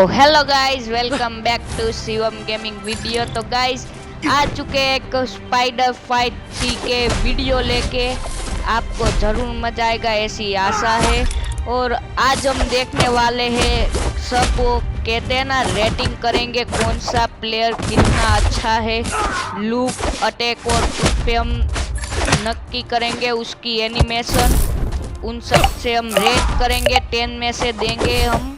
Hello guys, welcome back to Shivam gaming video. तो guys आ चुके एक स्पाइडर फाइट 3 के वीडियो लेके। आपको ज़रूर मजा आएगा ऐसी आशा है। और आज हम देखने वाले हैं, सब वो कहते हैं ना, रेटिंग करेंगे कौन सा प्लेयर कितना अच्छा है। लूप, अटैक और उस पे हम नक्की करेंगे उसकी एनिमेशन। उन सब से हम रेट करेंगे, 10 में से देंगे हम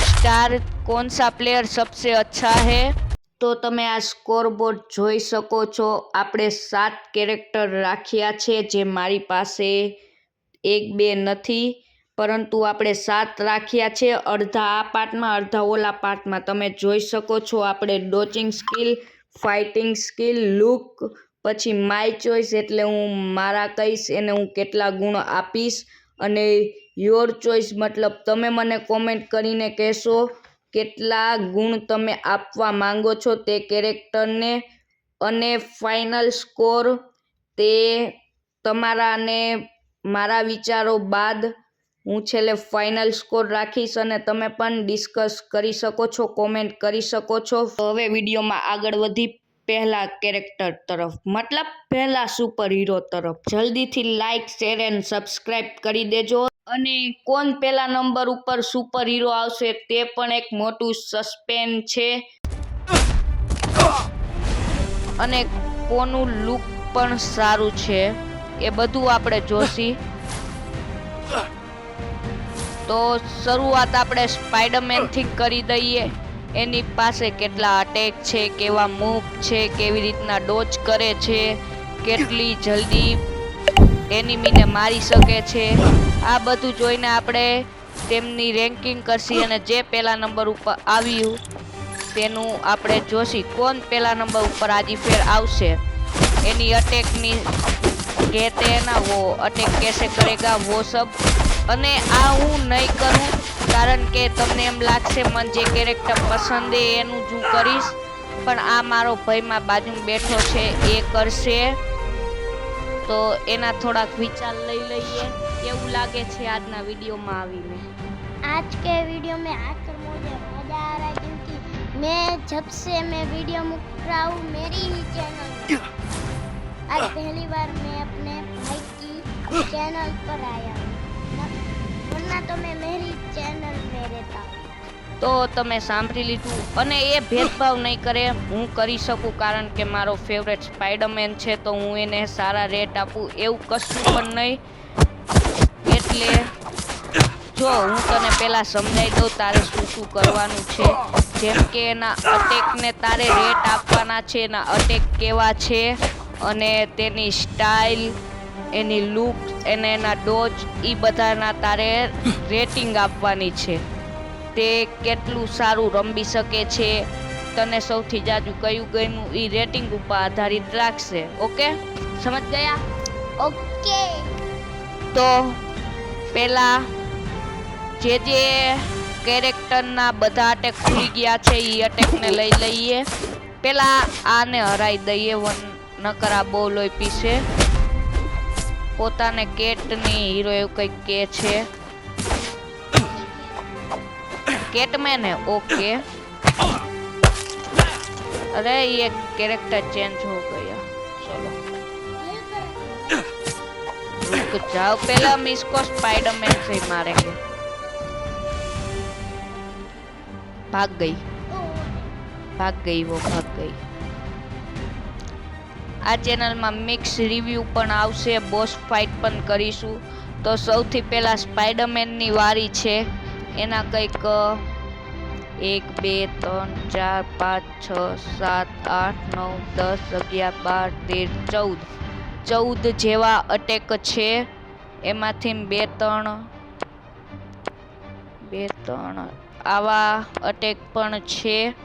स्टार कौन सा प्लेयर सबसे अच्छा है। तो તમે આ સ્કોરબોર્ડ જોઈ શકો છો। આપણે 7 કેરેક્ટર રાખ્યા છે, જે મારી પાસે 1-2 નથી, પરંતુ આપણે 7 રાખ્યા છે। અડધા આ પાર્ટમાં, અડધા ઓલા પાર્ટમાં તમે જોઈ શકો છો। આપણે ડોચિંગ સ્કિલ, ફાઇટિંગ સ્કિલ, લુક, પછી માય ચોઈસ એટલે હું મારા કહીશ એને હું કેટલા ગુણ આપીશ, અને યોર ચોઈસ મતલબ તમે મને કોમેન્ટ કરીને કહેશો કેટલા ગુણ તમે આપવા માંગો છો તે કેરેક્ટરને। અને ફાઇનલ સ્કોર તે તમારા અને મારા વિચારો બાદ હું છેલ્લે ફાઇનલ સ્કોર રાખીશ, અને તમે પણ ડિસ્કસ કરી શકો છો, કોમેન્ટ કરી શકો છો। તો હવે વિડીયોમાં આગળ વધી પહેલા કેરેક્ટર તરફ, મતલબ પહેલા સુપર હીરો તરફ જલ્દીથી લાઈક, શેર એન્ડ સબસ્ક્રાઇબ કરી દેજો। અને કોણ પહેલા નંબર ઉપર સુપર હીરો આવશે તે પણ એક મોટું સસ્પેન્સ છે, અને કોનું લુક પણ સારું છે એ બધું આપણે જોશી। તો શરૂઆત આપણે સ્પાઈડરમેન થી કરી દઈએ। એની પાસે કેટલા અટેક છે, કેવા મૂવ છે, કેવી રીતના ડોજ કરે છે, કેટલી જલ્દી એનિમીને મારી શકે છે, આ બધું જોઈને આપણે તેમની રેન્કિંગ કરશી, અને જે પહેલા નંબર ઉપર આવ્યું તેનું આપણે જોશી કોણ પહેલા નંબર ઉપર આજે ફેર આવશે। એની અટેકની કહેતે हैं ना, वो अटैक कैसे करेगा वो सब। અને આ હું નહીં કરું કારણ કે તમને એમ લાગશે મને જે કેરેક્ટર પસંદ છે એનું જ હું કરીશ, પણ આ મારો ભાઈમાં બાજુમાં બેઠો છે એ કરશે, તો એના થોડાક વિચાર લઈ લઈએ કેવું લાગે છે આજના વિડીયોમાં આવીને। आज के वीडियो में आकर मुझे मजा आ रहा है, क्योंकि मैं जब से मैं वीडियो मुक रहा हूँ मेरी ही चैनल में, आज पहली बार मैं अपने भाई की चैनल पर आया हूँ, वरना तो मैं मेरी चैनल में रहता हूँ। તો તમે સાંભળી લીધું, અને એ ભેદભાવ નહીં કરે, હું કરી શકું કારણ કે મારો ફેવરેટ સ્પાઈડરમેન છે, તો હું એને સારા રેટ આપું એવું કશું પણ નહીં। એટલે જો હું તને પહેલાં સમજાવી દઉં તારે શું શું કરવાનું છે। જેમ કે એના અટેકને તારે રેટ આપવાના છે, એના અટેક કેવા છે, અને તેની સ્ટાઇલ, એની લુક, અને એના ડોજ, એ બધાના તારે રેટિંગ આપવાની છે। તે કેટલું સારું રમી શકે છે, તને સૌથી જાજુ કયું ગમ્યું, એ રેટિંગ ઉપર આધારિત રાખશે। ઓકે, સમજ ગયા? ओके, તો પહેલા જે કેરેક્ટરના બધા અટેક ખુલી ગયા છે એ અટેકને લઈ લઈએ। પહેલા આને હરાઈ દઈએ, નકર આ બહુ લોહી પીશે। પોતાને કેટની હીરો એવું કંઈક કે છે, कैटमैन है। ओके, अरे ये कैरेक्टर चेंज हो गया, चलो रुक जाओ, पहले हम इसको स्पाइडरमैन से ही मारेंगे। भाग गई वो भाग गई। आ चैनल में मिक्स रिव्यू पण आवशे, बॉस फाइट पण करीशुं। तो सौथी पहला स्पाइडरमैन नी वारी छे। एना कंईक 1 2 3 4 5 6 7 8 9 10 11 12 13 14 જેવા અટેક છે। એમાંથી 2-3 આવા અટેક પણ છે,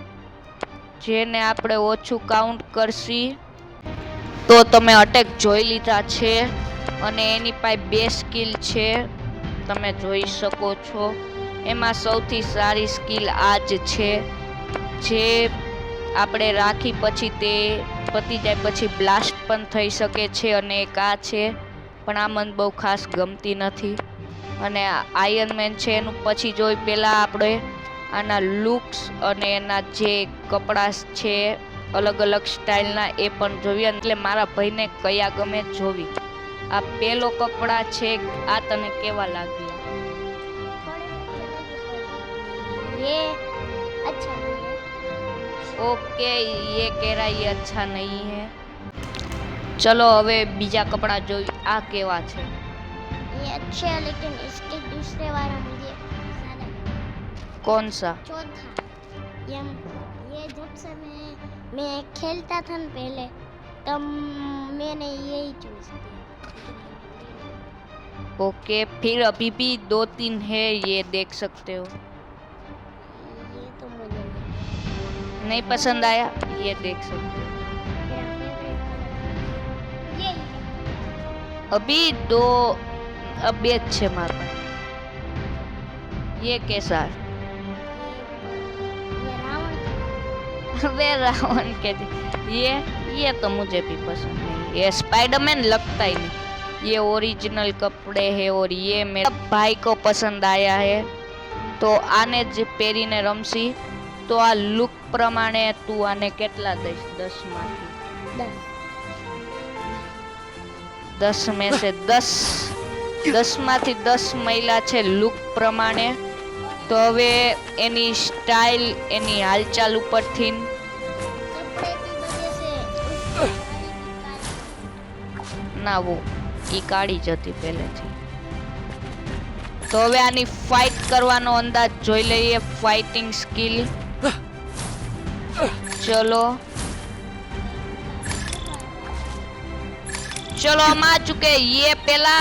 જેને આપણે ઓછું કાઉન્ટ કરશી। તો તમે અટેક જોઈ લીધા છે, અને એની પાસે 2 સ્કિલ છે, તમે જોઈ શકો છો। એમાં સૌથી સારી સ્કિલ આ જ છે, જે આપણે રાખી પછી તે પતી જાય પછી બ્લાસ્ટ પણ થઈ શકે છે, અને એક આ છે, પણ આ મને બહુ ખાસ ગમતી નથી। અને આયર્ન મેન છે એનું પછી જોઈ પહેલાં આપણે આના લુક્સ અને એના જે કપડાં છે અલગ અલગ સ્ટાઇલના એ પણ જોવી, એટલે મારા ભાઈને કયા ગમે જોવી. આ પેલો કપડા છે, આ તને કેવા લાગ્યા? ये अच्छा नहीं है. ओके, ये कह रहा ये अच्छा नहीं है. चलो હવે બીજા કપડા જોઈ, આ કેવા છે? ये अच्छे है लेकिन इसके दूसरे वाला मुझे ज्यादा कौन सा? चौथा ये जब से मैं खेलता था ना पहले तब मैंने यही चूज किया. ओके, फिर अभी भी 2-3 है, ये देख सकते हो. ये तो मुझे नहीं पसंद आया, ये देख सकते हो. मेरा फेवरेट कलर ये अभी दो अब બે જ છે મારા પાસે. ये कैसा है? वे रावण के ये तो मुझे भी पसंद नहीं. ये स्पाइडरमैन लगता ही नहीं. ये ओरिजिनल कपड़े हैं और ये मेरे भाई को पसंद आया है, तो આને જ પહેરીને રમશી. તો આ લુક પ્રમાણે તું આને કેટલા દઈશ 10 માંથી? 10 में से 10 માંથી 10 મહિલા છે લુક પ્રમાણે. તો હવે એની સ્ટાઇલ, એની હાલચાલ ઉપરથી कपड़े की वजह से उसकी गाड़ी की ના वो ઈ કાળી જ હતી પહેલેથી. તો હવે આની ફાઇટ કરવાનો અંદાજ જોઈ લઈએ, ફાઇટિંગ સ્કિલ. ચલો चलो हम आ चुके. ये पहला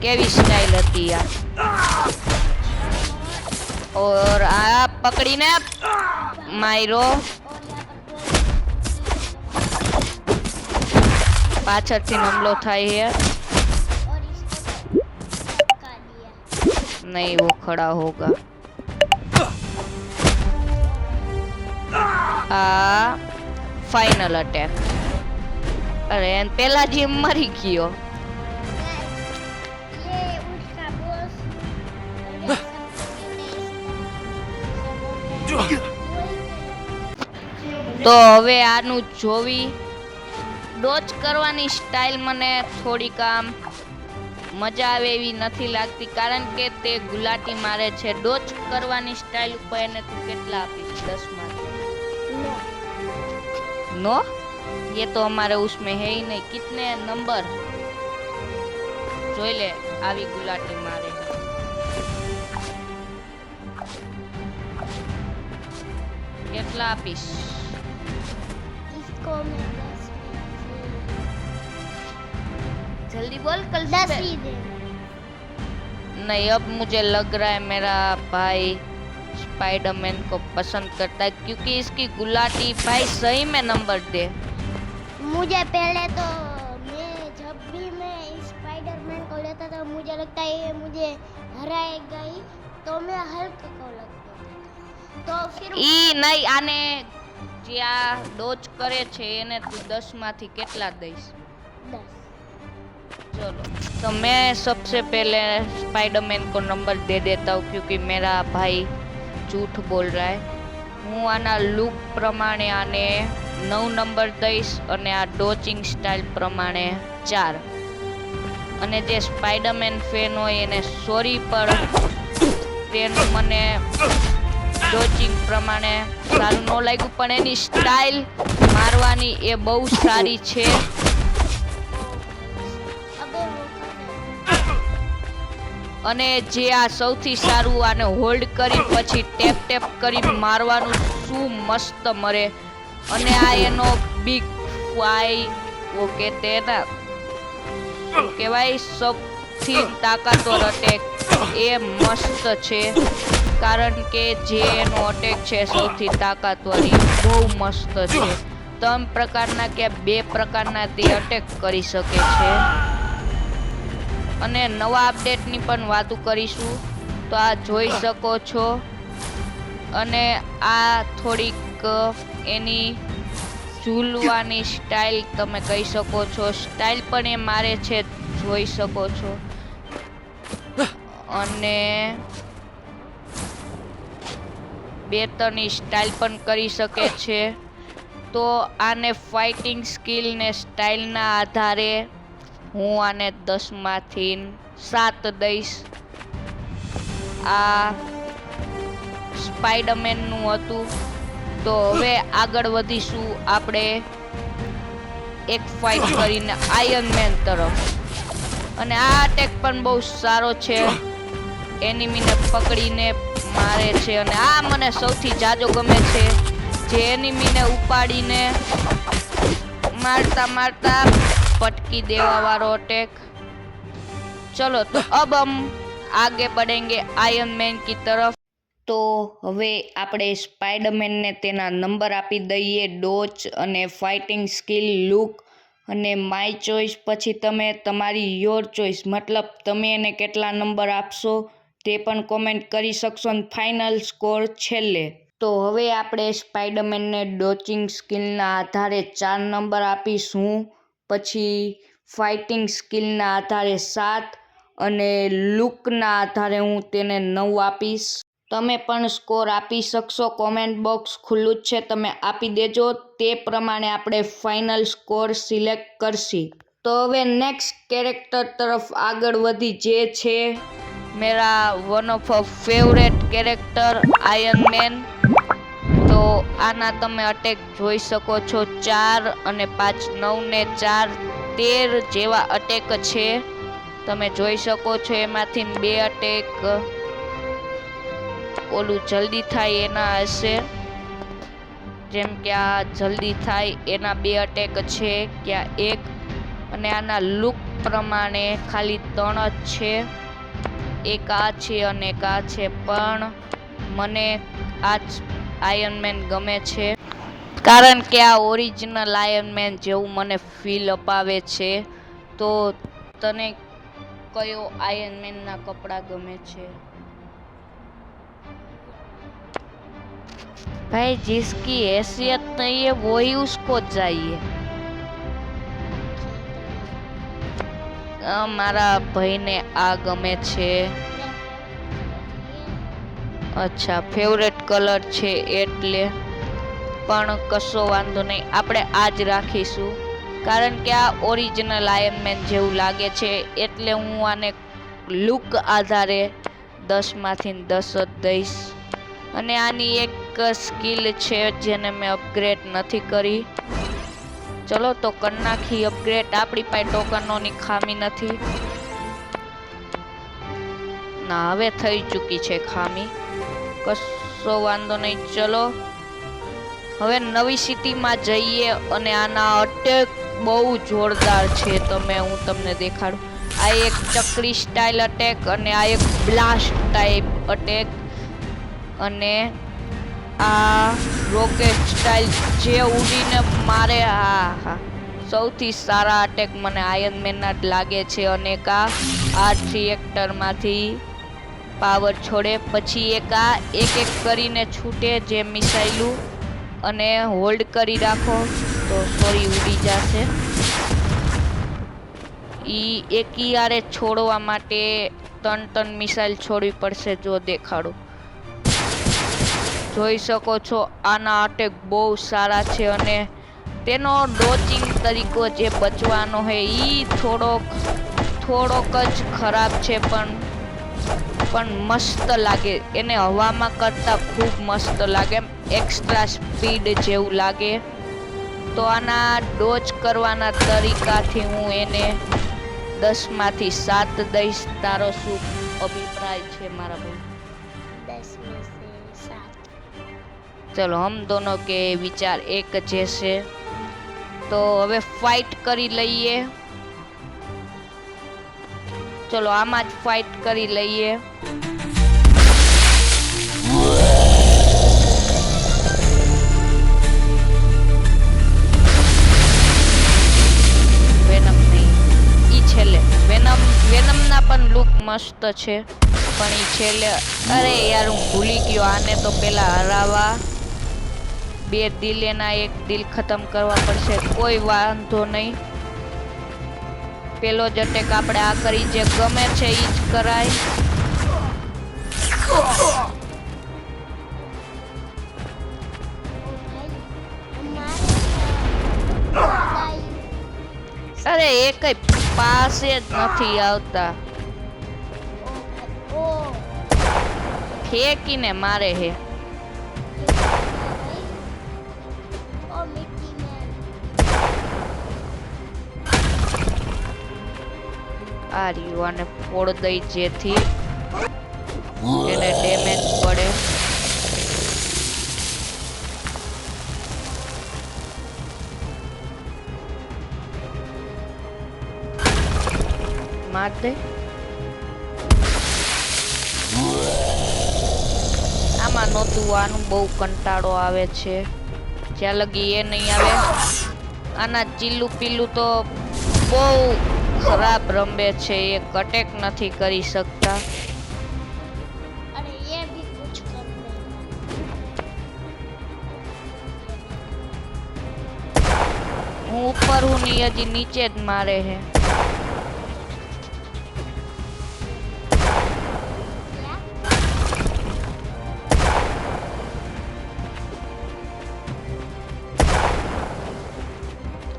केवी स्टाइल હતી યાર. और આ પકડીને માર્યો, પાછળથી હુમલો થાય है. और इसको धक्का दिया. नहीं वो खड़ा होगा. આ फाइनल अटैक. अरे पहला जी मरी गयो. ये उसका बॉस તો હવે આનું જોવી. ડોચ કરવાની સ્ટાઇલ મને થોડીક આમ મજા આવે એવી નથી લાગતી, કારણ કે તે ગુલાટી મારે છે. ડોચ કરવાની સ્ટાઇલ ઉપર એને તું કેટલા આપીશ 10 માંથી? नो, ये तो हमारे उसमें है ही नहीं. कितने नंबर જોઈ લે, આવી ગુલાટી મારે. કેટલા આપીશ? इसको मैं 10 जल्दी बोल, कल 10 ही दे. नहीं, अब मुझे लग रहा है मेरा भाई स्पाइडरमैन को पसंद करता है, क्योंकि इसकी गुलाटी भाई सही में नंबर दे. मुझे पहले तो जब भी मैं स्पाइडरमैन को लेता था मुझे लगता है ये मुझे हराएगा ही, तो मैं हल्क को लगता था. तो फिर ઈ નહીં, આને જે આ ડોચ કરે છે એને તું 10 માંથી કેટલા દઈશ? 10. चलो, तो मैं सबसे पहले स्पाइडरमैन को नंबर दे देता हूँ, क्योंकि मेरा भाई झूठ बोल रहा है. હું આના લુક પ્રમાણે આને 9 નંબર દઈશ અને આ ડોચિંગ સ્ટાઇલ પ્રમાણે 4. અને જે સ્પાઇડરમેન ફેન હોય એને સોરી, પર તેનું મને ડોચિંગ પ્રમાણે સારું ન લાગ્યું, પણ એની સ્ટાઇલ મારવાની એ બહુ સારી છે. अबे वो અને જે આ સૌથી સારું, આને હોલ્ડ કરી પછી ટેપ ટેપ કરી મારવાનું શું મસ્ત મરે. અને આ એનો બિગ ફાઈ वो कहते हैं ना, શું કહેવાય, સૌથી તાકાતવર અટેક એ મસ્ત છે, કારણ કે જે એનો અટેક છે સૌથી તાકાતવર એ બહુ મસ્ત છે. 3 પ્રકારના કે 2 પ્રકારના તે અટેક કરી શકે છે. અને નવા અપડેટની પણ વાતો કરીશું, તો આ જોઈ શકો છો. અને આ થોડીક એની ઝૂલવાની સ્ટાઇલ તમે કહી શકો છો, સ્ટાઇલ પણ એ મારે છે, જોઈ શકો છો. અને 2-3 સ્ટાઇલ પણ કરી શકે છે. તો આને ફાઇટિંગ સ્કિલ ને સ્ટાઇલના આધારે હું આને 10 માંથી 7 દઈશ. આ સ્પાઈડરમેનનું હતું. તો હવે આગળ વધીશું આપણે એક ફાઇટ કરીને આયર્ન મેન તરફ. અને આ અટેક પણ બહુ સારો છે. એનિમીને પકડીને મારે છે અને આ મને સૌથી જાજો ગમે છે, જે એનિમીને ઉપાડીને मारता मारता पटकी देवा वालो अटैक। चलो तो अब हम आगे बढ़ेंगे आयरन मैन की तरफ। तो हवे आपणे स्पाइडरमैन ने तेना नंबर आपी दईए, डोज अने फाइटिंग स्किल, लुक अने माय चॉइस। पछी तमे तमारी योर चॉइस मतलब तमे एने केटला नंबर आपशो ते पण कॉमेंट करी शकशो अने फाइनल स्कोर छेल्ले। तो हवे आपणे स्पाइडरमैन ने डोचिंग स्किलना आधारे 4 नंबर आपीशुं, पछी फाइटिंग स्किलना आधारे 7 अने लुकना आधारे हूँ तेने 9 आपीश। तमे पण स्कोर आपी शकशो, कॉमेंट बॉक्स खुल्लू ज छे, तमे आपी देजो, ते प्रमाणे आपणे फाइनल स्कोर सिलेक्ट करशी। तो हवे नेक्स्ट कैरेक्टर तरफ आगळ वधी, जे छे मेरा one of a favourite character iron man. तो आना तमे अटेक जोई सको छो, 4 અને 5 9 ને 4 13 જેવા અટેક છે તમે જોઈ શકો છો। એમાંથી 2 અટેક ઓલું જલ્દી થાય એના હશે, જેમ કે આ જલ્દી થાય એના 2 અટેક છે, કે આ 1 અને આના લુક પ્રમાણે ખાલી 3 જ છે, એક આ છે અને એક આ છે। પણ મને આ આયરન મેન ગમે છે કારણ કે આ ઓરિજિનલ આયરન મેન જેવું મને ફીલ અપાવે છે। તો તને કયો આયરન મેન ના કપડા ગમે છે? भाई जिसकी हैसियत नहीं है वो ही उसको चाहिए। મારા ભાઈને આ ગમે છે। અચ્છા, ફેવરેટ કલર છે એટલે પણ કશો વાંધો નહીં, આપણે આ જ રાખીશું કારણ કે આ ઓરિજિનલ આયરન મેન જેવું લાગે છે, એટલે હું આને લુક આધારે 10 માંથી 10 જ દઈશ। અને આની એક સ્કિલ છે જેને મેં અપગ્રેડ નથી કરી। ચલો તો કરી નાખી અપગ્રેડ, આપણી પાસે ટોકનોની ખામી નથી ના, હવે થઈ ચૂકી છે ખામી, કશો વાંધો નહીં। ચલો હવે નવી સિટીમાં જઈએ અને આના અટેક બહુ જોરદાર છે, હું તમને દેખાડું। આ એક ચક્રી સ્ટાઇલ અટેક અને આ એક બ્લાસ્ટ ટાઈપ અટેક અને આ રોકેટ સ્ટાઇલ જે ઉડીને મારે। હા, સૌથી સારા અટેક મને આયરન મેનના જ લાગે છે। અને આ રિએક્ટરમાંથી પાવર છોડે, પછી એક એક કરીને છૂટે જે મિસાઇલું, અને હોલ્ડ કરી રાખો તો સોરી ઉડી જશે। ઈ એકી યારે છોડવા માટે 3 મિસાઇલ છોડવી પડશે, જો દેખાડું, જોઈ શકો છો। આના અટેક બહુ સારા છે અને તેનો ડોચિંગ તરીકો જે બચવાનો હે ઈ થોડોક જ ખરાબ છે, પણ મસ્ત લાગે, એને હવામાં કરતા ખૂબ મસ્ત લાગે, એક્સ્ટ્રા સ્પીડ જેવું લાગે। તો આના ડોચ કરવાના તરીકાથી હું એને 10 માંથી 7 દઈશ। તારો શું અભિપ્રાય છે મારા ભાઈ? 10 में से 7। चलो हम दोनों के विचार एक जैसे। तो હવે ફાઇટ કરી લઈએ, ચલો આમાં જ ફાઇટ કરી લઈએ। વેનમ નહીં, ઈ છેલ્લે વેનમના પણ લુક મસ્ત છે, પણ ઈ છેલ્લે, અરે યાર હું ભૂલી ગયો, આને તો પેલા હરાવા 2 દિલ, એના 1 દિલ ખતમ કરવા પડશે, કોઈ વાંધો નહીં। પેલો જ અટેક આપણે આ કરી, જે ગમે છે ઈ જ કરાય। અરે એ કઈ પાસે જ નથી આવતા, ફેંકીને મારે હે. આ રહ્યું, આને ફોડ દઈ જેથી એને ડેમેજ પડે. માર દે. આમાં નહોતું, આનું બહુ કંટાળો આવે છે. જ્યાં લગી એ નહીં આવે. આના ચીલું પીલું તો બહુ ખરાબ રમે છે, એ અટેક નથી કરી શકતા. હું ઉપર હું નહીં, હજી નીચે જ મારે હે.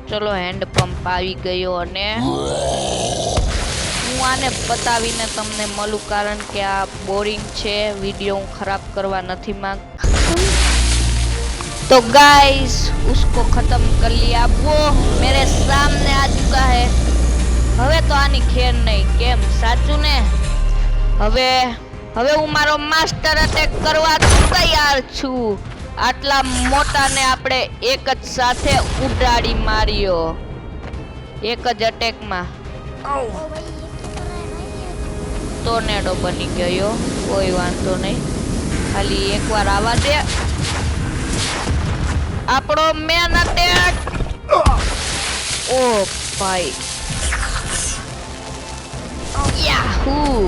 ચલો હેન્ડ પંપ આવી ગયો અને હું આને બતાવીને તમને મળું, કારણ કે આ બોરિંગ છે. वीडियो હું खराब करवा नहीं मांगता. तो गाइस उसको खत्म कर लिया. वो मेरे सामने आ चुका है. હવે તો આની ખેર નહીં, કેમ સાચું ને? હવે હું મારો માસ્ટર અટેક કરવા તૈયાર છું. આટલા મોટાને આપણે એક જ સાથે ઉડાડી માર્યો, એક જ અટેકમાં. ટોર્નેડો બની ગયો, કોઈ વાંધો નહીં. ખાલી એકવાર આવવા દે. આપણો મેન અટેક. ઓ ભાઈ, યાહૂ!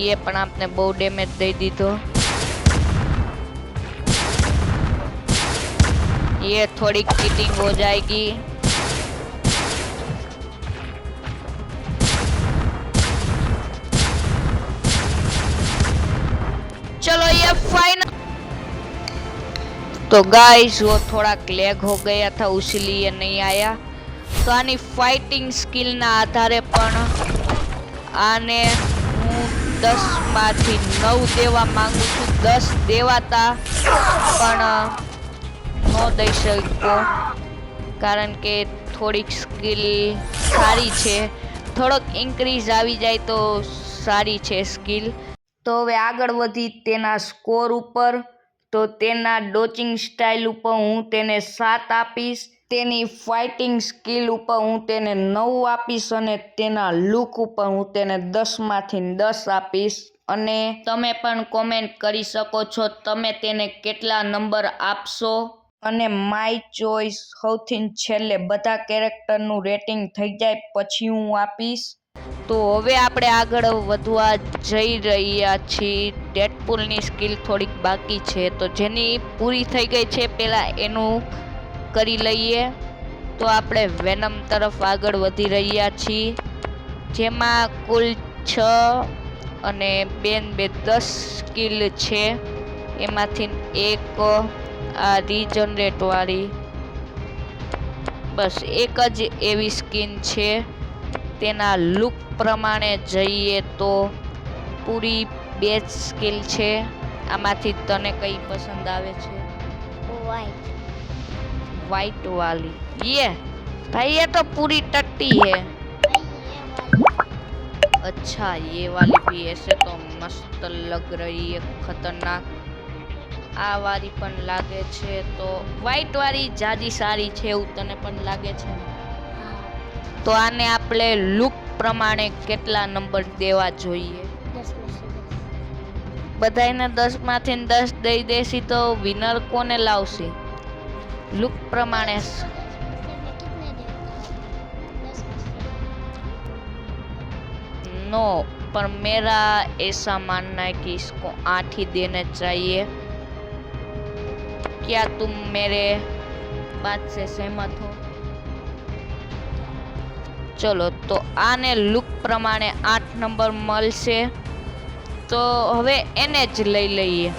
ये પણ આપને બહુ ડેમેજ દઈ દીધો. ये थोड़ी चीटिंग हो जाएगी. चलो ये फाइनल. तो गाइस वो थोड़ा लैग हो गया था, इसलिए नहीं आया. तो आनी फाइटिंग स्किल ना आधारे पण आने હું 10 માંથી 9 દેવા માંગુ છું. 10 દેવાતા પણ નો દઈ શકો, કારણ કે થોડીક સ્કિલ સારી છે. થોડોક ઇન્ક્રીઝ આવી જાય તો સારી છે સ્કિલ. તો હવે આગળ વધી તેના સ્કોર ઉપર. તો તેના ડોચિંગ સ્ટાઇલ ઉપર હું તેને 7 આપીશ. તેની ફાઇટિંગ સ્કિલ ઉપર હું તેને 9 આપીશ અને તેના લુક ઉપર હું તેને 10 માંથી 10 આપીશ. અને તમે પણ કોમેન્ટ કરી શકો છો તમે તેને કેટલા નંબર આપશો. અને માય ચોઇસ સૌથી છેલ્લે બધા કેરેક્ટરનું રેટિંગ થઈ જાય પછી હું આપીશ. તો હવે આપણે આગળ વધવા જઈ રહ્યા છીએ. ડેડપૂલની સ્કિલ થોડીક બાકી છે, તો જેની પૂરી થઈ ગઈ છે પહેલાં એનું કરી લઈએ. તો આપણે વેનમ તરફ આગળ વધી રહ્યા છીએ, જેમાં કુલ 6 અને 2 10 સ્કિલ છે. એમાંથી એક આ રીજનરેટ વાળી, બસ એક જ એવી સ્કિન છે. તેના લુક પ્રમાણે જઈએ તો પૂરી 2 સ્કિલ છે. આમાંથી તને કઈ પસંદ આવે છે? वाइट वाली. ये भाई ये तो पूरी टट्टी है. अच्छा ये वाली भी ऐसे तो मस्त लग रही है, खतरनाक. આ વાળી પણ લાગે છે. તો વ્હાઈટ વાળી જાજી સારી છે એવું તને પણ લાગે છે ને? તો આને આપણે લુક પ્રમાણે કેટલા નંબર દેવા જોઈએ? બધાને 10 માંથી 10 દઈ દેસી તો વિનર કોને લાવશે? लुक प्रमाणे नो, पर मेरा ऐसा मानना है कि इसको 8 ही देना चाहिए. क्या तुम मेरे बात से सहमत हो? चलो तो आने लुक प्रमाणे 8 नंबर મળશે. તો હવે એને જ લઈ લઈએ.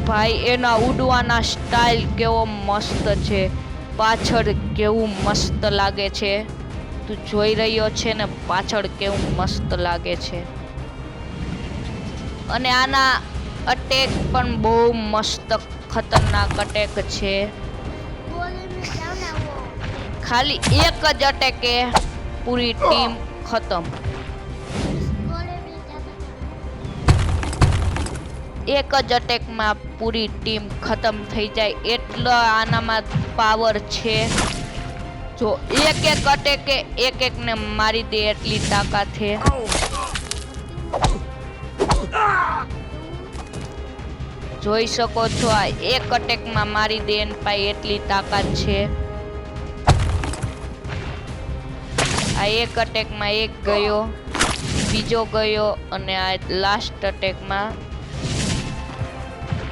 ભાઈ એના ઉડવાના સ્ટાઇલ કેવો મસ્ત છે, પાછળ કેવું મસ્ત લાગે છે. તું જોઈ રહ્યો છે ને પાછળ કેવું મસ્ત લાગે છે. અને આના અટેક પણ બહુ મસ્ત ખતરનાક અટેક છે. गोले में जाना वो ખાલી એક જ અટેકે પૂરી ટીમ ખતમ. गोले में जाता એક જ અટેકમાં પૂરી ટીમ ખતમ થઈ જાય એટલો આનામાં પાવર છે. જો એક અટેકે એકને મારી દે એટલી તાકાત છે. જોઈ શકો છો આ એક અટેકમાં મારી દે એન પાસે એટલી તાકાત છે. આ એક અટેકમાં એક ગયો, બીજો ગયો અને આ લાસ્ટ અટેકમાં.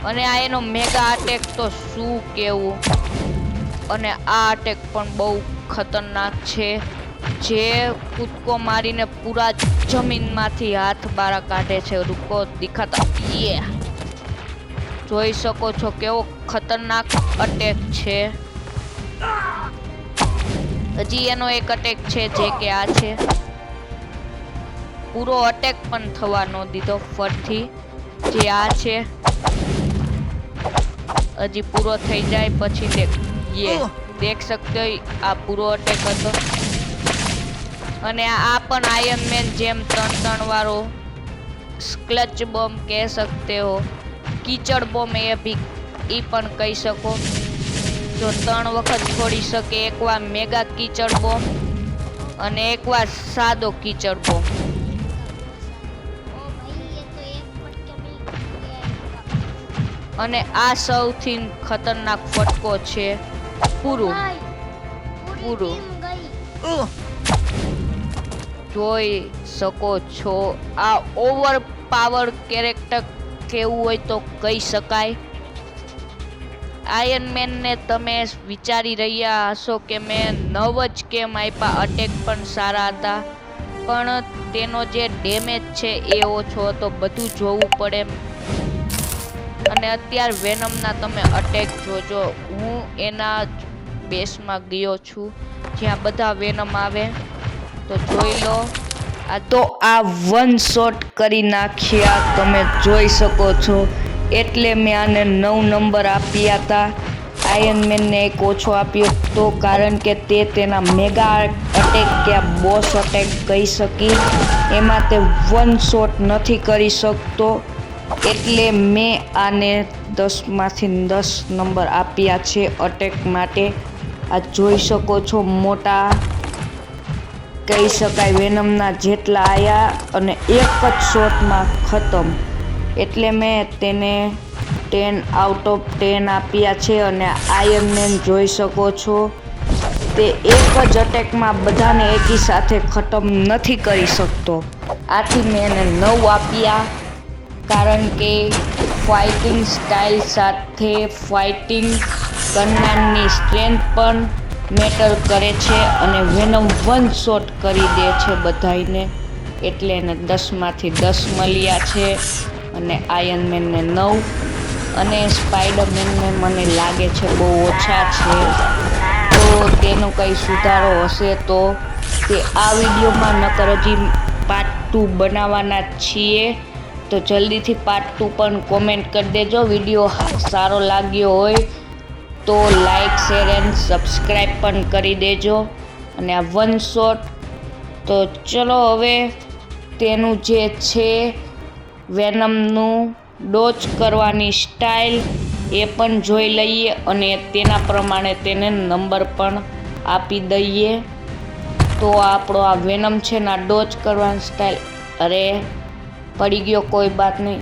અને આ એનો મેગા અટેક તો શું કેવું. અને આ અટેક પણ બહુ ખતરનાક છે, જે કૂદકો મારીને પૂરા જમીનમાંથી હાથ બહાર કાઢે છે. રૂકો દિખાતા જોઈ શકો છો કેવો ખતરનાક અટેક છે. હજી એનો એક અટેક છે જે કે આ છે. પૂરો અટેક પણ થવા ન દીધો ફરથી, જે આ છે. હજી પૂરો થઈ જાય પછી દેખ सकते हो આ પૂરો અટેક હતો. અને આ પણ આયર્ન મેન જેમ ત્રણ વાળો ક્લચ બોમ્બ કહી सकते हो, કીચડ બોમ્બ એ પણ કહી શકો. જો 3 વખત છોડી શકે, એકવાર મેગા કીચડ બોમ્બ અને એકવાર સાદો કીચડ બોમ્બ. ओ भाई ये तो एक फटके में ही गया इनका। અને આ સૌથી ખતરનાક ફટકો છે. પૂરું भाई पूरी पूरो। टीम गई। જોઈ શકો છો આ ઓવર પાવર કેરેક્ટર કેવું હોય તો કહી શકાય. આયર્ન મેન ને તમે વિચારી રહ્યા હશો કે મેં 9 જ કેમ આપ્યા, અટેક પણ સારા હતા, પણ તેનો જે ડેમેજ છે એ ઓછો હતો. બધું જોવું પડે. અને અત્યારે વેનમના તમે અટેક જોજો. હું એના બેસમાં ગયો છું જ્યાં બધા વેનમ આવે, તો જોઈ લો. તો આ વન શોટ કરી નાખ્યા તમે જોઈ શકો છો. એટલે મેં આને 9 નંબર આપ્યા હતા. આયર્ન મેનને એક ઓછો આપ્યો તો કારણ કે તે તેના મેગા અટેક કે બોસ અટેક કહી શકી એમાં તે વન શોટ નથી કરી શકતો. એટલે મેં આને 10માંથી 10 નંબર આપ્યા છે અટેક માટે. આ જોઈ શકો છો મોટા કહી શકાય વેનમના જેટલા આયા અને એક જ શોટમાં ખતમ. એટલે મેં તેને 10 આઉટ ઓફ 10 આપ્યા છે. અને આયર્ન મેન જોઈ શકો છો તે એક જ અટેકમાં બધાને એકી સાથે ખતમ નથી કરી શકતો. આથી મેં એને 9 આપ્યા, કારણ કે ફાઇટિંગ સ્ટાઇલ સાથે ફાઇટિંગ કરનારની સ્ટ્રેન્થ પણ મેટર કરે છે. અને વેનમ વન શોટ કરી દે છે બધાને. એટલે એને 10માંથી 10 મળ્યા છે. અને આયર્ન મેનને 9 અને સ્પાઈડરમેનને મને લાગે છે બહુ ઓછા છે. તો તેનો કંઈ સુધારો હશે તો તે આ વિડીયોમાં, નકર હજી પાર્ટ 2 બનાવવાના છીએ. તો જલ્દીથી પાર્ટ 2 પણ કોમેન્ટ કરી દેજો. વિડીયો સારો લાગ્યો હોય તો લાઈક, શેર એન્ડ સબસ્ક્રાઈબ પણ કરી દેજો. અને આ વન શોટ તો ચલો હવે તેનું જે છે વેનમનું ડોચ કરવાની સ્ટાઇલ એ પણ જોઈ લઈએ અને તેના પ્રમાણે તેને નંબર પણ આપી દઈએ. તો આપણો આ વેનમ છે ને આ ડોચ કરવાની સ્ટાइल, अरे पड़ी गयो कोई बात नहीं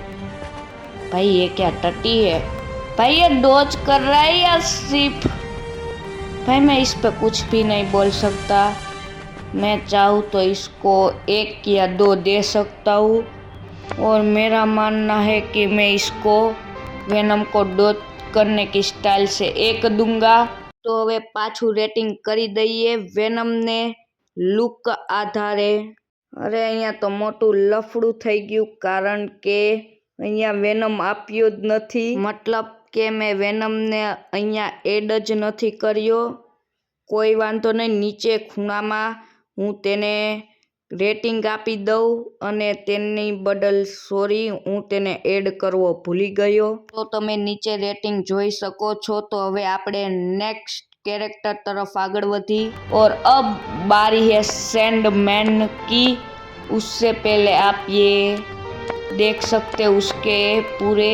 भाई, ये क्या टट्टी है भाई, ये डोज कर रहा है या सिर्फ भाई, मैं इस पे कुछ भी नहीं बोल सकता. मैं चाहूँ तो इसको 1 या 2 दे सकता हूँ. और मेरा मानना है कि मैं इसको वेनम को डोज करने की स्टाइल से 1 दूंगा. तो હવે પાછું રેટિંગ કરી દઈએ વેનમને લુક આધારે. અરે અહીંયા તો મોટું લફડું થઈ ગયું, કારણ કે અહીંયા વેનમ આપ્યો જ નથી. મતલબ કે મેં વેનમને અહીંયા એડ જ નથી કર્યો. કોઈ વાંધો નહીં, નીચે ખૂણામાં હું તેને રેટિંગ આપી દઉં, અને તેની બદલ સોરી, હું તેને એડ કરવો ભૂલી ગયો. તો તમે નીચે રેટિંગ જોઈ શકો છો. તો હવે આપણે નેક્સ્ટ कैरेक्टर तरफ आगे बढ़ी और अब बारी है सैंडमैन की। उससे पहले आप ये देख सकते उसके पूरे,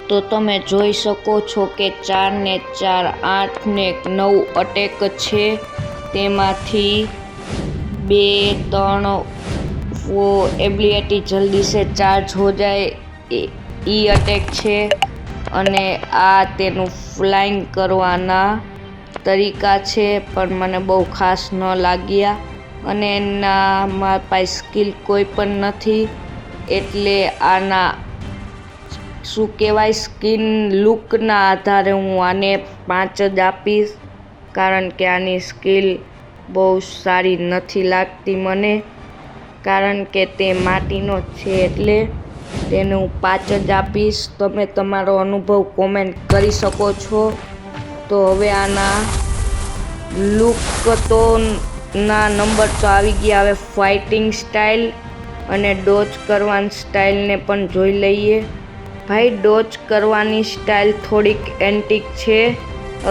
तो તમે જોઈ શકો છો કે 4 ને 4 8 ને 9 અટેક છે, તેમાંથી 2 3 वो एबिलिटी जल्दी से चार्ज हो जाए ई अटैक છે, અને આ તેનું ફ્લાઇંગ કરવાના તરીકા છે, પણ મને બહુ ખાસ ન લાગ્યા, અને એના મારા પાસે સ્કિલ કોઈ પણ નથી, એટલે આના શું કહેવાય સ્કિન લુકના આધારે હું આને 5 જ આપીશ, કારણ કે આની સ્કિલ બહુ સારી નથી લાગતી મને, કારણ કે તે માટીનો છે, એટલે તેને હું 5 જ આપીશ. તમે તમારો અનુભવ કોમેન્ટ કરી શકો છો. તો હવે આના લુક તો ના નંબર તો આવી ગયા. હવે ફાઇટિંગ સ્ટાઇલ અને ડોજ કરવાની સ્ટાઇલને પણ જોઈ લઈએ. ભાઈ, ડોજ કરવાની સ્ટાઇલ થોડીક એન્ટિક છે.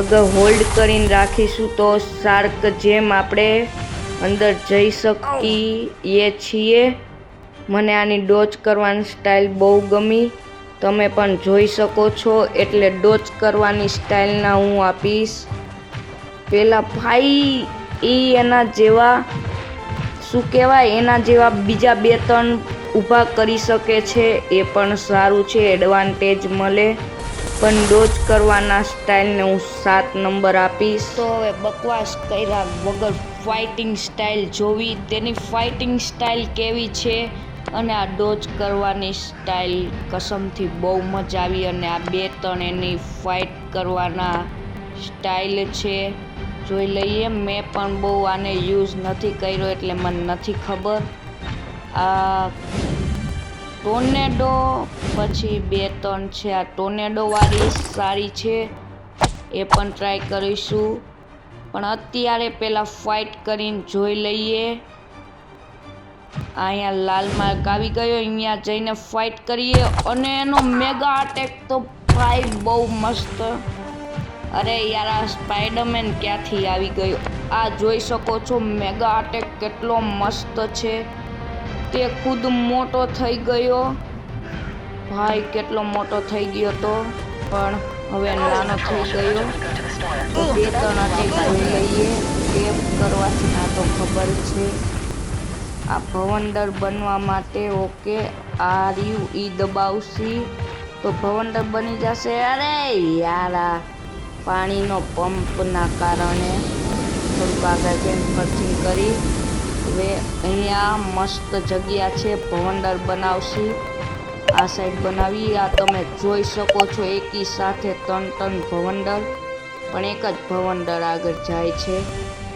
અગર હોલ્ડ કરીને રાખીશું તો શાર્ક જેમ આપણે અંદર જઈ શકીએ છીએ. મને આની ડોજ કરવાની સ્ટાઇલ બહુ ગમી, તમે પણ જોઈ શકો છો, એટલે ડોજ કરવાની સ્ટાઇલના હું આપીશ પહેલાં. ભાઈ, એના જેવા શું કહેવાય, એના જેવા બીજા 2-3 ઊભા કરી શકે છે, એ પણ સારું છે, એડવાન્ટેજ મળે, પણ ડોજ કરવાના સ્ટાઇલને હું 7 નંબર આપીશ. તો હવે બકવાસ કર્યા વગર ફાઇટિંગ સ્ટાઇલ જોવી, તેની ફાઇટિંગ સ્ટાઇલ કેવી છે, અને આ ડોજ કરવાની સ્ટાઇલ કસમથી બહુ મજા આવી, અને આ 2-3 એની ફાઇટ કરવાના સ્ટાઇલ છે, જોઈ લઈએ. મેં પણ બહુ આને યુઝ નથી કર્યો, એટલે મને નથી ખબર. આ ટોર્નેડો પછી 2-3 છે, આ ટોર્નેડો વાળી સારી છે, એ પણ ટ્રાય કરીશું, પણ અત્યારે પહેલાં ફાઇટ કરીને જોઈ લઈએ. અહીંયા લાલ માર્ક આવી ગયો, અહીંયા જઈને ફાઇટ કરીએ, અને એનો મેગા અટેક તો ભાઈ બહુ મસ્ત. અરે યાર, આ સ્પાઈડરમેન ક્યાંથી આવી ગયો? આ જોઈ શકો છો મેગા અટેક કેટલો મસ્ત છે. તે ખુદ મોટો થઈ ગયો, ભાઈ કેટલો મોટો થઈ ગયો તો, પણ હવે નાનો થઈ ગયો. 2-3 અટેક જોઈ લઈએ. ટેપ કરવાથી આ તો ખબર છે. આ ભવંડર બનવા માટે ઓકે RU ઈ દબાવશી તો ભવંડર બની જશે. અરે યાર, આ પાણીનો પંપના કારણે થોડુંક આગળ કેમ્પરથી કરી. હવે અહીંયા મસ્ત જગ્યા છે, ભવંડર બનાવશી. આ સાઈડ બનાવી. આ તમે જોઈ શકો છો એકી સાથે 3 ભવંડર, પણ એક જ ભવંડર આગળ જાય છે,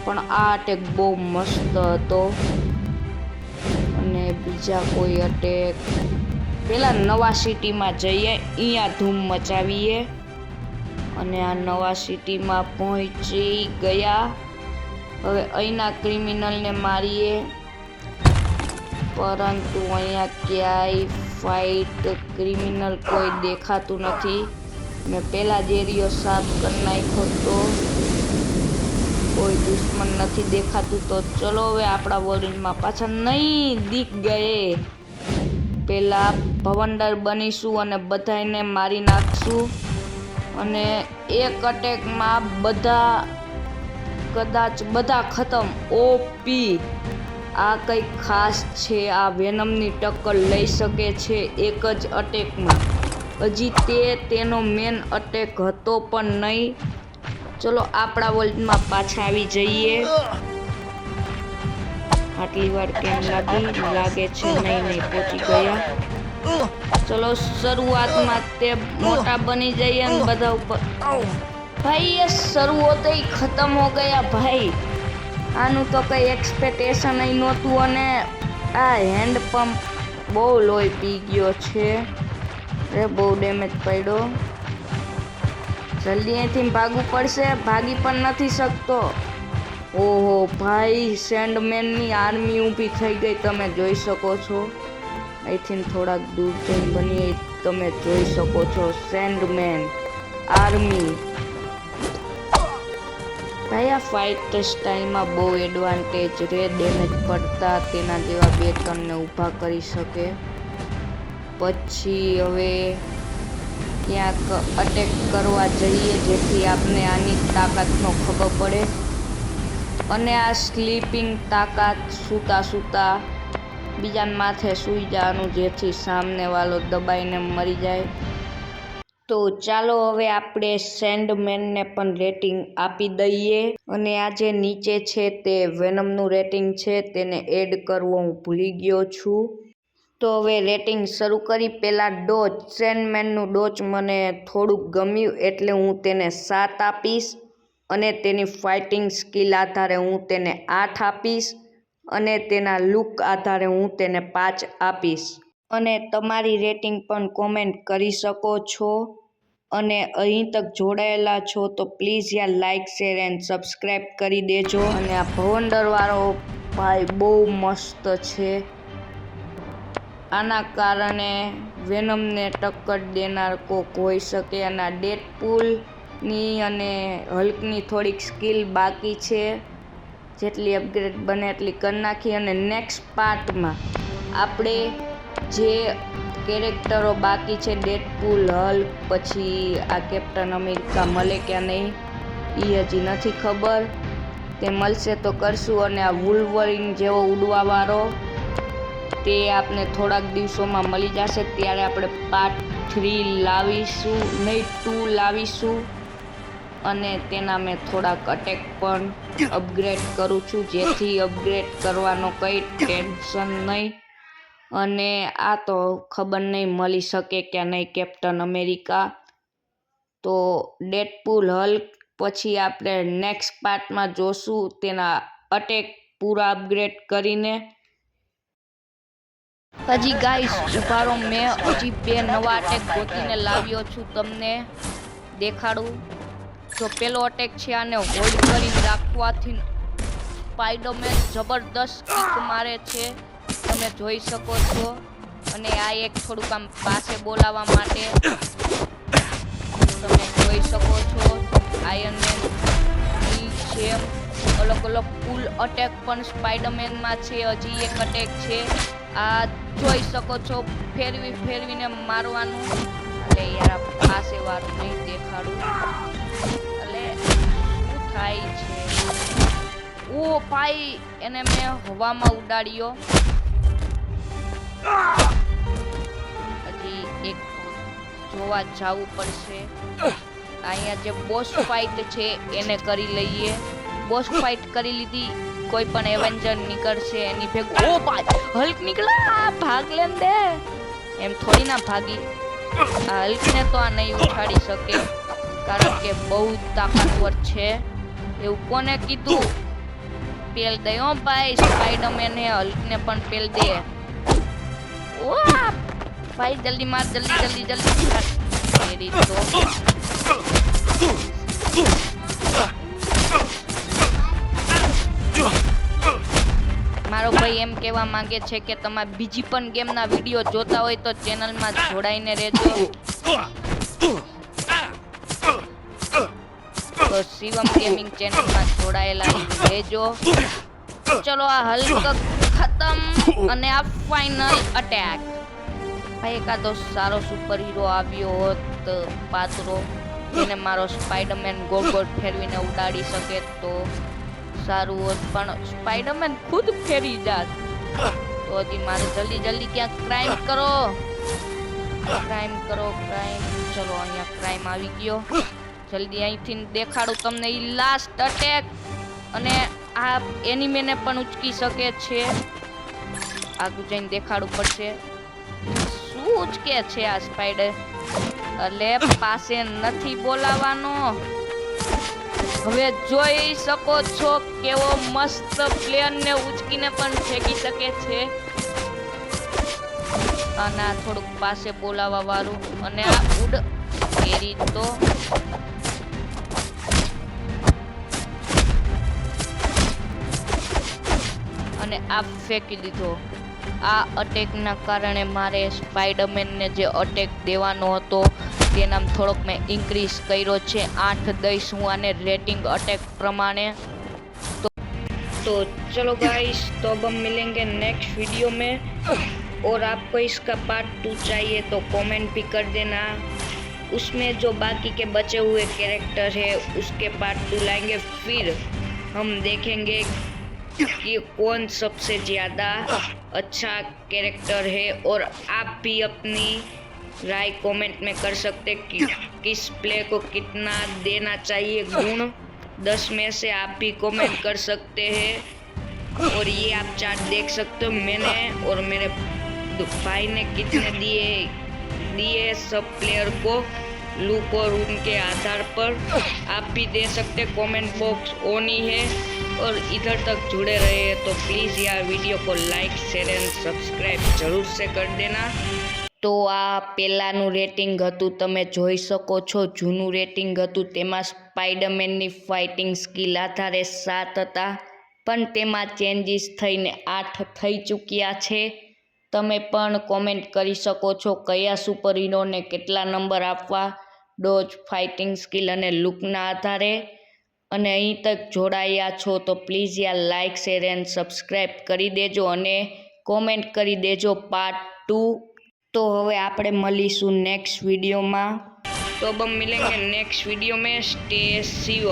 પણ આ અટેક બહુ મસ્ત હતો. અને બીજા કોઈ અટેક પહેલાં નવા સિટીમાં જઈએ, અહીંયા ધૂમ મચાવીએ, અને આ નવા સિટીમાં પહોંચી ગયા. હવે અહીંના ક્રિમિનલને મારીએ, પરંતુ અહીંયા ક્યાંય ફાઇટ ક્રિમિનલ કોઈ દેખાતું નથી. મેં પહેલાં જ એરિયો સાફ કરી નાખ્યો તો કોઈ દુશ્મન નથી દેખાતું. તો ચલો હવે આપણા વર્લ્ડમાં પાછા નહીં દીખ ગયે. પહેલાં ભવંડર બનીશું અને બધાને મારી નાખશું, અને એક અટેકમાં કદાચ બધા ખતમ. ઓપી, આ કંઈક ખાસ છે. આ વેનમની ટક્કર લઈ શકે છે એક જ અટેકમાં. હજી તેનો મેન અટેક હતો પણ નહીં. ચલો આપણા વર્લ્ડમાં પાછા આવી જઈએ. આટલી વાર કેમ લાગે છે નહીં પહોંચી ગયા. ચલો શરૂઆતમાં તે મોટા બની જઈએ અને બધા ઉપર. ભાઈ, એ શરૂઆત ખતમ હો ગયા ભાઈ. આનું તો કંઈ એક્સપેક્ટેશન નહોતું, અને આ હેન્ડ પંપ બહુ લોહી પી ગયો છે. અરે બહુ ડેમેજ પડ્યો. જલ્દી અહીંથી ભાગવું પડશે. ભાગી પણ નથી શકતો. ઓહો ભાઈ, સેન્ડમેનની આર્મી ઊભી થઈ ગઈ, તમે જોઈ શકો છો. અહીંથી થોડાક દૂર જઈને બની તમે જોઈ શકો છો સેન્ડમેન આર્મી. ભાઈ આ ફાઇટ સ્ટાઇલમાં બહુ એડવાન્ટેજ રે. ડેમેજ પડતા તેના જેવા 2-3 ને ઊભા કરી શકે. પછી હવે ક્યાંક અટેક કરવા જઈએ જેથી આપને આની તાકાતનો ખબર પડે. અને આ સ્લીપિંગ તાકાત, સૂતા સૂતા બીજા માથે સૂઈ જવાનું જેથી સામને વાળો દબાઈને મરી જાય. તો ચાલો હવે આપણે સેન્ડમેનને પણ રેટિંગ આપી દઈએ. અને આ જે નીચે છે તે વેનમનું રેટિંગ છે, તેને એડ કરવો હું ભૂલી ગયો છું. તો હવે રેટિંગ શરૂ કરી. પહેલાં ડોચ, સેન્ડમેનનું ડોચ મને થોડુંક ગમ્યું એટલે હું તેને 7 આપીશ. અને તેની ફાઇટિંગ સ્કિલ આધારે હું તેને 8 આપીશ. અને તેના લુક આધારે હું તેને 5 આપીશ. અને તમારી રેટિંગ પણ કોમેન્ટ કરી શકો છો. અને અહીં તક જોડાયેલા છો તો પ્લીઝ યાર લાઇક, શેર એન્ડ સબસ્ક્રાઈબ કરી દેજો. અને આ ભવંડરવાળો ભાઈ બહુ મસ્ત છે. આના કારણે વેનમને ટક્કર દેનાર કોક હોઈ શકે. અને આ ડેડપૂલની અને હલ્કની થોડીક સ્કિલ બાકી છે, જેટલી અપગ્રેડ બને એટલી કરી નાખી. અને નેક્સ્ટ પાર્ટમાં આપણે જે કેરેક્ટરો બાકી છે, ડેડપૂલ, હલ્ક, પછી આ કેપ્ટન અમેરિકા મળે કે નહીં એ હજી નથી ખબર. તે મળશે તો કરશું. અને આ વુલ્વરીન જેવો ઉડવાવાળો તે આપને થોડાક દિવસોમાં મળી જશે. ત્યારે આપણે પાર્ટ 3 લાવીશું, નહીં 2 લાવીશું. અને તેના મેં થોડાક અટેક પણ અપગ્રેડ કરું છું જેથી અપગ્રેડ કરવાનો કંઈ ટેન્શન નહીં. અને આ તો ખબર નહીં મળી શકે કે નહીં કેપ્ટન અમેરિકા. તો ડેડપૂલ, હલ્ક પછી આપણે નેક્સ્ટ પાર્ટમાં જોશું તેના અટેક પૂરા અપગ્રેડ કરીને. હજી ગાઈસ ઉભારો, મેં હજી 2 નવા અટેક ગોતીને લાવ્યો છું, તમને દેખાડું. જો પેલો અટેક છે, આને હોલ્ડ કરીને રાખવાથી સ્પાઈડરમેન જબરદસ્ત કિક મારે છે, તમે જોઈ શકો છો. અને આ એક થોડુંક આમ પાસે બોલાવવા માટે તમે જોઈ શકો છો. આયર્નમેન છે, અલગ અલગ કુલ અટેક પણ સ્પાઈડરમેનમાં છે. હજી એક અટેક છે, આ જોઈ શકો છો, ફેરવીને મારવાનું. એટલે યાર પાસે વાળું નહીં દેખાડું. એટલે શું થાય છે? ઓ ભાઈ, એને મેં હવામાં ઉડાડ્યો. હજી એક જોવા જવું પડશે. અહીંયા જે બોસ ફાઇટ છે એને કરી લઈએ. બોસ ફાઇટ કરી લીધી. કોઈ પણ એવેન્જર નીકળશે એની ભેગું. ઓ ભાઈ, હલ્ક નીકળા, ભાગ લેન દે. એમ થોડી ના ભાગી. આ હલ્કને તો આ નહીં ઉછાડી શકે કારણ કે બહુ તાકાતવર છે. એવું કોને કીધું? પેલ દે હો ભાઈ, સ્પાઈડરમેન હે, હલ્કને પણ પેલ દે. ઓ ભાઈ જલ્દી માર, જલ્દી. તેરી તો મારો ભાઈ એમ કહેવા માંગે છે કે તમે બીજી પણ ગેમના વિડીયો જોતા હોય તો ચેનલમાં જોડાઈને રહેજો. તો શિવમ ગેમિંગ ચેનલમાં જોડાયેલા રહેજો. ચલો આ હલ્ક ખતમ. અને આ ફાઇનલ અટેક. ભાઈ એકાદો સારો સુપર હીરો આવ્યો હોત પાત્રો, જેને મારો સ્પાઈડરમેન ગોળ ફેરવીને ઉડાડી શકે તો સારું હોત. પણ સ્પાઈડરમેન ખુદ ફેરી જાત તો હજી મારે જલ્દી ક્યાંક ક્રાઇમ કરો. ચલો અહીંયા ક્રાઇમ આવી ગયો. જલ્દી અહીંથી દેખાડું તમને ઈ લાસ્ટ અટેક. અને આ એનિમેને પણ ઉચકી શકે છે. આગળ જઈને દેખાડવું પડશે શું ઉચકે છે આ સ્પાઈડર. એટલે પાસે નથી બોલાવાનો. હવે જોઈ શકો છો કેવો મસ્ત પ્લેયરને ઉચકીને પણ ફેંકી શકે છે. અને આ થોડુંક પાસે બોલાવા વાળું અને આ ઉડ કેરી તો અને આ ફેંકી દીધો. આ અટેકના કારણે મારે સ્પાઈડરમેનને જે અટેક દેવાનો હતો તેનામ થોડોક મેં ઇન્ક્રીઝ કર્યો છે. 8 દઈશ હું આને રેટિંગ अटैक प्रमाणे. तो चलो गाइस, तो अब हम मिलेंगे नेक्स्ट वीडियो में. और आपको इसका पार्ट 2 चाहिए तो कमेंट भी कर देना. उसमें जो बाकी के बचे हुए कैरेक्टर है उसके पार्ट 2 लाएंगे. फिर हम देखेंगे कि कौन सबसे ज़्यादा अच्छा कैरेक्टर है. और आप भी अपनी राय कमेंट में कर सकते कि किस प्ले को कितना देना चाहिए गुण. 10 में से आप भी कमेंट कर सकते हैं. और ये आप चार्ट देख सकते हो मैंने और मेरे भाई ने कितने दिए सब प्लेयर को लुक और उनके आधार पर आप भी दे सकते. कमेंट बॉक्स ऑन ही है. और इधर तक जुड़े रहे तो प्लीज़ यार वीडियो को लाइक शेयर एंड सब्सक्राइब जरूर से कर देना. तो आ પહેલાનું રેટિંગ હતું તમે જોઈ શકો છો. જૂનું રેટિંગ હતું તેમાં સ્પાઈડરમેનની ફાઇટિંગ સ્કિલ આધારે 7 હતા, પણ તેમાં ચેન્જીસ થઈને 8 થઈ ચૂક્યા છે. તમે પણ કોમેન્ટ કરી શકો છો કયા સુપર હીરોને કેટલા નંબર આપવા ડોજ, ફાઇટિંગ સ્કિલ અને લુકના આધારે. અને અહીં તક જોડાયા છો તો પ્લીઝ યાર લાઇક શેર એન્ડ સબસ્ક્રાઈબ કરી દેજો અને કોમેન્ટ કરી દેજો પાર્ટ 2. तो હવે આપણે મળીશું નેક્સ્ટ વિડીયોમાં. તો अब हम मिलेंगे नेक्स्ट वीडियो में. स्टे शिव.